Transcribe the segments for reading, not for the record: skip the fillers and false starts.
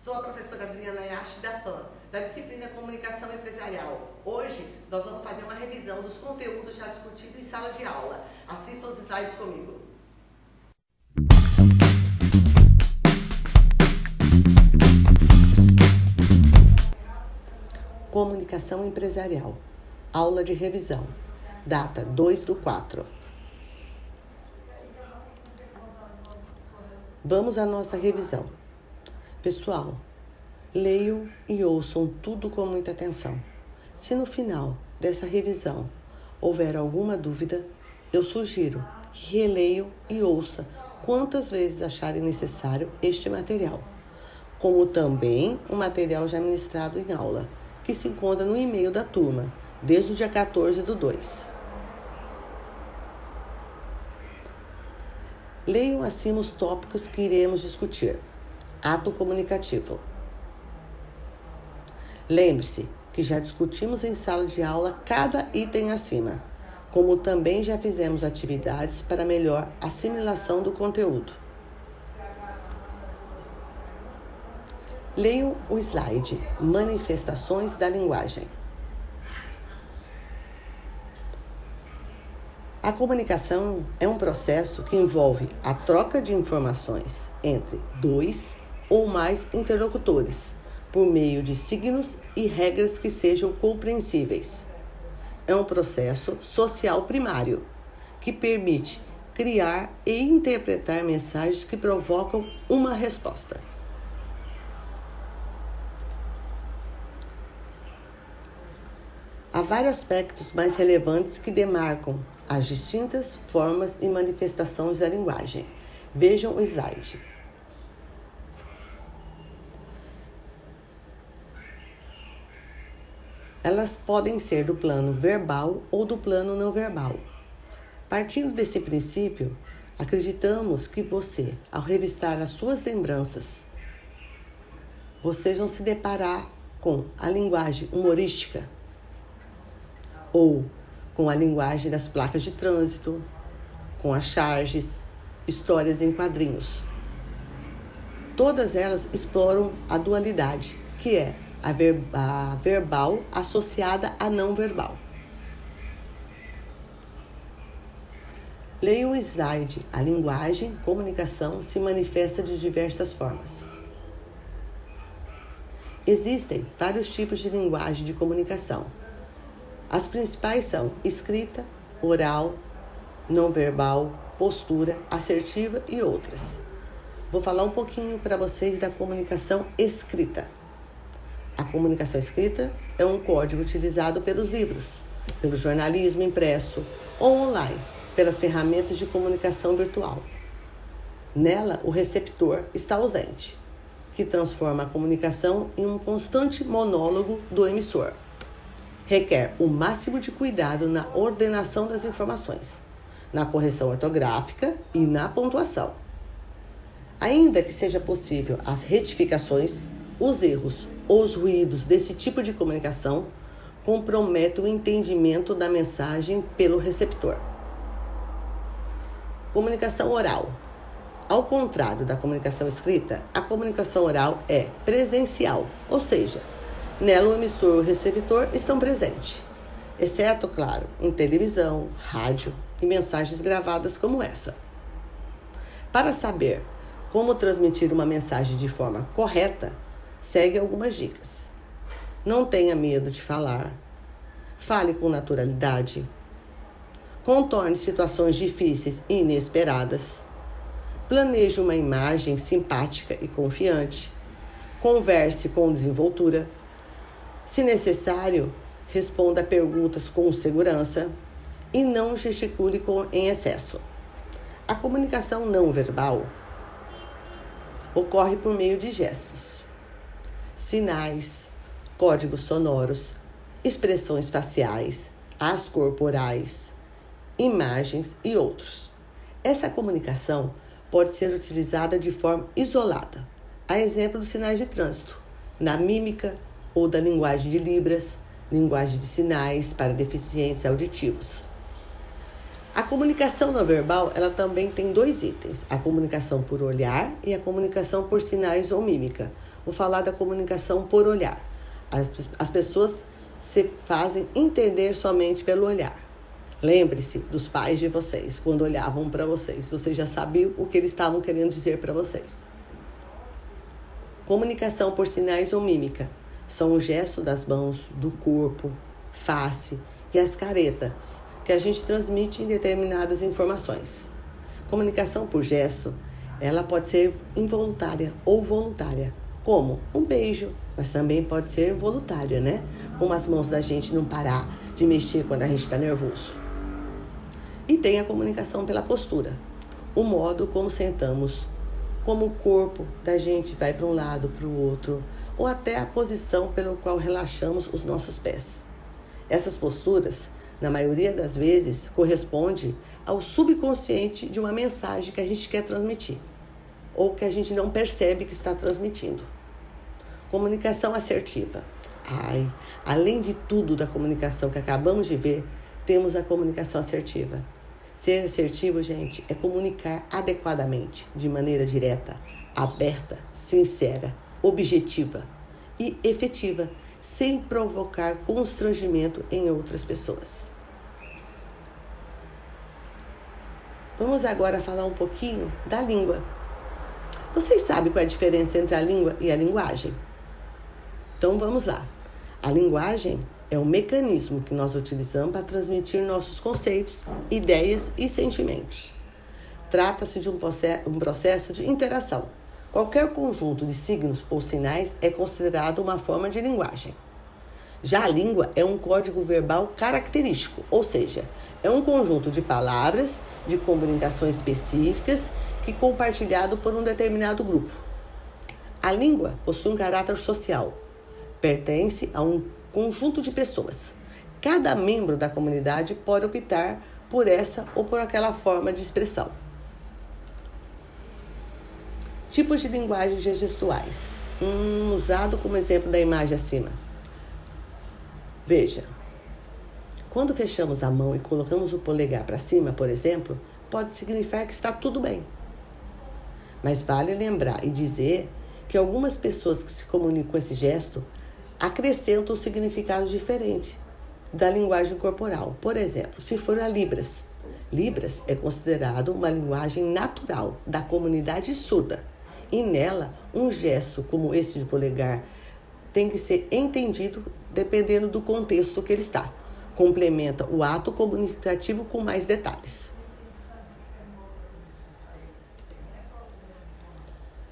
Sou a professora Adriana Yashi da FAM, da disciplina Comunicação Empresarial. Hoje nós vamos fazer uma revisão dos conteúdos já discutidos em sala de aula. Assistam os slides comigo. Comunicação Empresarial, aula de revisão, data 2/4. Vamos à nossa revisão. Pessoal, leiam e ouçam tudo com muita atenção. Se no final dessa revisão houver alguma dúvida, eu sugiro que releiam e ouçam quantas vezes acharem necessário este material, como também o material já ministrado em aula, que se encontra no e-mail da turma, desde o dia 14/2. Leiam acima os tópicos que iremos discutir. Ato comunicativo. Lembre-se que já discutimos em sala de aula cada item acima, como também já fizemos atividades para melhor assimilação do conteúdo. Leiam o slide Manifestações da Linguagem. A comunicação é um processo que envolve a troca de informações entre dois ou mais interlocutores, por meio de signos e regras que sejam compreensíveis. É um processo social primário, que permite criar e interpretar mensagens que provocam uma resposta. Há vários aspectos mais relevantes que demarcam as distintas formas e manifestações da linguagem. Vejam o slide. Elas podem ser do plano verbal ou do plano não verbal. Partindo desse princípio, acreditamos que você, ao revistar as suas lembranças, vocês vão se deparar com a linguagem humorística ou com a linguagem das placas de trânsito, com as charges, histórias em quadrinhos. Todas elas exploram a dualidade, que é a verbal associada à não verbal. Leia o slide. A linguagem, comunicação, se manifesta de diversas formas. Existem vários tipos de linguagem de comunicação. As principais são escrita, oral, não verbal, postura, assertiva e outras. Vou falar um pouquinho para vocês da comunicação escrita. A comunicação escrita é um código utilizado pelos livros, pelo jornalismo impresso ou online, pelas ferramentas de comunicação virtual. Nela, o receptor está ausente, que transforma a comunicação em um constante monólogo do emissor. Requer o máximo de cuidado na ordenação das informações, na correção ortográfica e na pontuação. Ainda que seja possível as retificações, os erros ou os ruídos desse tipo de comunicação comprometem o entendimento da mensagem pelo receptor. Comunicação oral. Ao contrário da comunicação escrita, a comunicação oral é presencial, ou seja, nela o emissor e o receptor estão presentes, exceto, claro, em televisão, rádio e mensagens gravadas como essa. Para saber como transmitir uma mensagem de forma correta, segue algumas dicas. Não tenha medo de falar. Fale com naturalidade. Contorne situações difíceis e inesperadas. Planeje uma imagem simpática e confiante. Converse com desenvoltura. Se necessário, responda a perguntas com segurança e não gesticule em excesso. A comunicação não verbal ocorre por meio de gestos, sinais, códigos sonoros, expressões faciais, as corporais, imagens e outros. Essa comunicação pode ser utilizada de forma isolada, a exemplo dos sinais de trânsito, na mímica ou da linguagem de Libras, linguagem de sinais para deficientes auditivos. A comunicação não verbal, ela também tem dois itens, a comunicação por olhar e a comunicação por sinais ou mímica. Vou falar da comunicação por olhar. As pessoas se fazem entender somente pelo olhar. Lembre-se dos pais de vocês, quando olhavam para vocês. Vocês já sabiam o que eles estavam querendo dizer para vocês. Comunicação por sinais ou mímica. São o gesto das mãos, do corpo, face e as caretas que a gente transmite em determinadas informações. Comunicação por gesto, ela pode ser involuntária ou voluntária, como um beijo, mas também pode ser voluntária, né? Como as mãos da gente não parar de mexer quando a gente está nervoso. E tem a comunicação pela postura, o modo como sentamos, como o corpo da gente vai para um lado, para o outro, ou até a posição pelo qual relaxamos os nossos pés. Essas posturas, na maioria das vezes, corresponde ao subconsciente de uma mensagem que a gente quer transmitir, ou que a gente não percebe que está transmitindo. Comunicação assertiva. Além de tudo da comunicação que acabamos de ver, temos a comunicação assertiva. Ser assertivo, gente, é comunicar adequadamente, de maneira direta, aberta, sincera, objetiva e efetiva, sem provocar constrangimento em outras pessoas. Vamos agora falar um pouquinho da língua. Vocês sabem qual é a diferença entre a língua e a linguagem? Então vamos lá. A linguagem é um mecanismo que nós utilizamos para transmitir nossos conceitos, ideias e sentimentos. Trata-se de um processo de interação. Qualquer conjunto de signos ou sinais é considerado uma forma de linguagem. Já a língua é um código verbal característico, ou seja, é um conjunto de palavras, de comunicações específicas que é compartilhado por um determinado grupo. A língua possui um caráter social, pertence a um conjunto de pessoas. Cada membro da comunidade pode optar por essa ou por aquela forma de expressão. Tipos de linguagem gestuais. Usado como exemplo da imagem acima. Veja, quando fechamos a mão e colocamos o polegar para cima, por exemplo, pode significar que está tudo bem. Mas vale lembrar e dizer que algumas pessoas que se comunicam com esse gesto acrescentam um significado diferente da linguagem corporal. Por exemplo, se for a Libras. Libras é considerado uma linguagem natural da comunidade surda. E nela, um gesto como esse de polegar tem que ser entendido dependendo do contexto que ele está. Complementa o ato comunicativo com mais detalhes.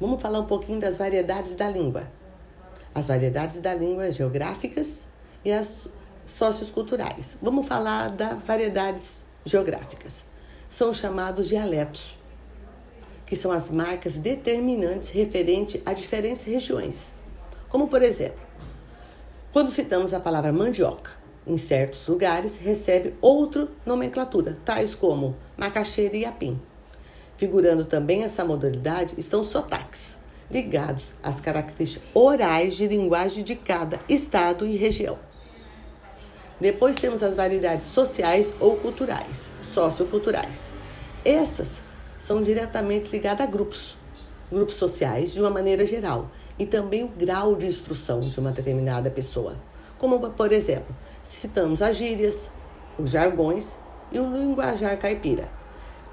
Vamos falar um pouquinho das variedades da língua. As variedades da língua geográficas e as socioculturais. Vamos falar das variedades geográficas. São chamados dialetos, que são as marcas determinantes referentes a diferentes regiões. Como, por exemplo, quando citamos a palavra mandioca, em certos lugares recebe outra nomenclatura, tais como macaxeira e apim. Figurando também essa modalidade estão sotaques, ligados às características orais de linguagem de cada estado e região. Depois temos as variedades sociais ou culturais, socioculturais. Essas são diretamente ligadas a grupos sociais de uma maneira geral, e também o grau de instrução de uma determinada pessoa. Como, por exemplo, citamos as gírias, os jargões e o linguajar caipira.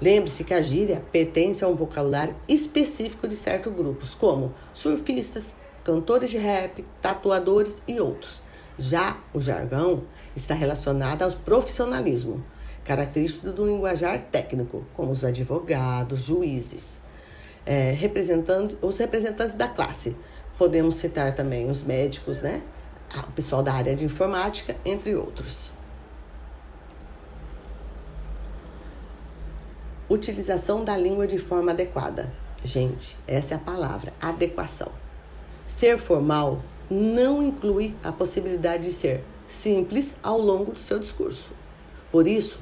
Lembre-se que a gíria pertence a um vocabulário específico de certos grupos, como surfistas, cantores de rap, tatuadores e outros. Já o jargão está relacionado ao profissionalismo, característico do linguajar técnico, como os advogados, juízes, os representantes da classe. Podemos citar também os médicos, né? O pessoal da área de informática, entre outros. Utilização da língua de forma adequada. Gente, essa é a palavra, adequação. Ser formal não inclui a possibilidade de ser simples ao longo do seu discurso. Por isso,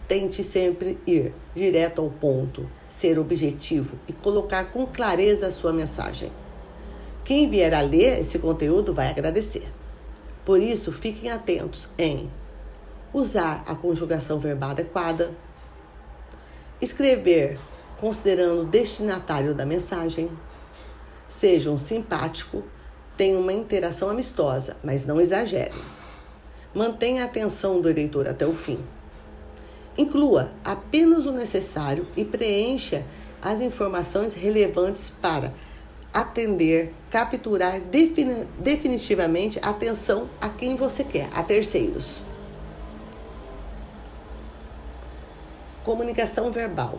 tente sempre ir direto ao ponto, ser objetivo e colocar com clareza a sua mensagem. Quem vier a ler esse conteúdo vai agradecer. Por isso, fiquem atentos em usar a conjugação verbal adequada, escrever considerando o destinatário da mensagem, sejam simpático, Tenha uma interação amistosa, mas não exagere. Mantenha a atenção do leitor até o fim. Inclua apenas o necessário e preencha as informações relevantes para atender, capturar definitivamente a atenção a quem você quer, a terceiros. Comunicação verbal.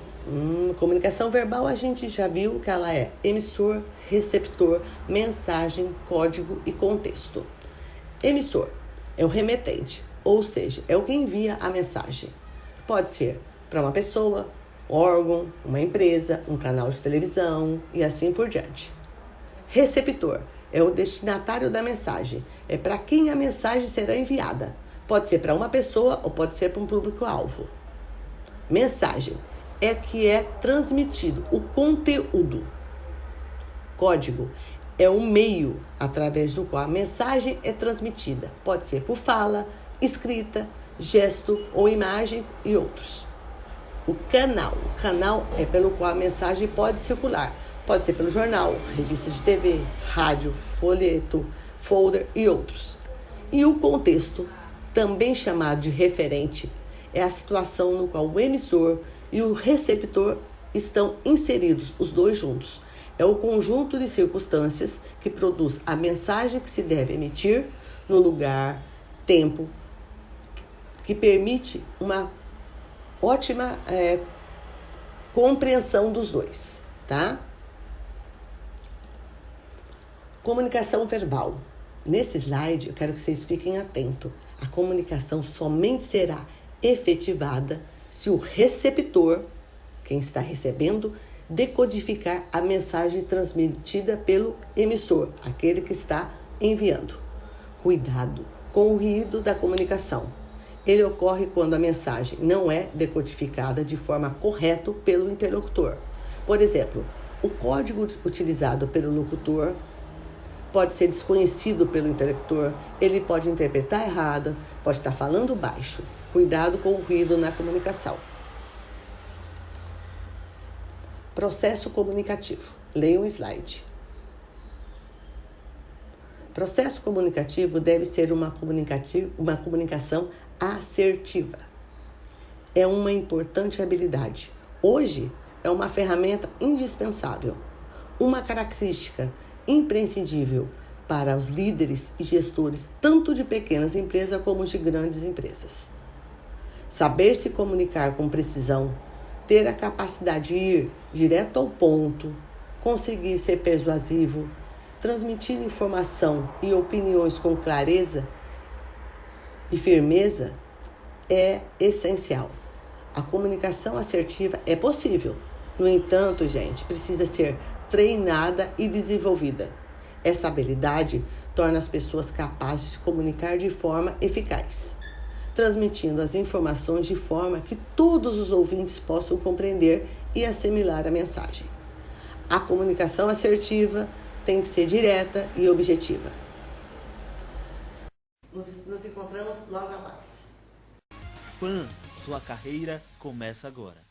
Comunicação verbal a gente já viu que ela é emissor, receptor, mensagem, código e contexto. Emissor é o remetente, ou seja, é o que envia a mensagem. Pode ser para uma pessoa, órgão, uma empresa, um canal de televisão e assim por diante. Receptor é o destinatário da mensagem, é para quem a mensagem será enviada. Pode ser para uma pessoa ou pode ser para um público-alvo. Mensagem é que é transmitido, o conteúdo. Código é o meio através do qual a mensagem é transmitida. Pode ser por fala, escrita, gesto ou imagens e outros. O canal é pelo qual a mensagem pode circular. Pode ser pelo jornal, revista de TV, rádio, folheto, folder e outros. E o contexto, também chamado de referente, é a situação no qual o emissor e o receptor estão inseridos, os dois juntos. É o conjunto de circunstâncias que produz a mensagem que se deve emitir no lugar, tempo, que permite uma ótima compreensão dos dois, tá? Comunicação verbal. Nesse slide, eu quero que vocês fiquem atentos. A comunicação somente será efetivada se o receptor, quem está recebendo, decodificar a mensagem transmitida pelo emissor, aquele que está enviando. Cuidado com o ruído da comunicação. Ele ocorre quando a mensagem não é decodificada de forma correta pelo interlocutor. Por exemplo, o código utilizado pelo locutor pode ser desconhecido pelo interlocutor, ele pode interpretar errado, pode estar falando baixo. Cuidado com o ruído na comunicação. Processo comunicativo. Leia o slide. Processo comunicativo deve ser uma comunicação assertiva. É uma importante habilidade. Hoje, é uma ferramenta indispensável. Uma característica imprescindível para os líderes e gestores, tanto de pequenas empresas como de grandes empresas. Saber se comunicar com precisão, ter a capacidade de ir direto ao ponto, conseguir ser persuasivo, transmitir informação e opiniões com clareza e firmeza é essencial. A comunicação assertiva é possível. No entanto, gente, precisa ser treinada e desenvolvida. Essa habilidade torna as pessoas capazes de se comunicar de forma eficaz, transmitindo as informações de forma que todos os ouvintes possam compreender e assimilar a mensagem. A comunicação assertiva tem que ser direta e objetiva. Nos encontramos logo a mais. Fã, sua carreira começa agora.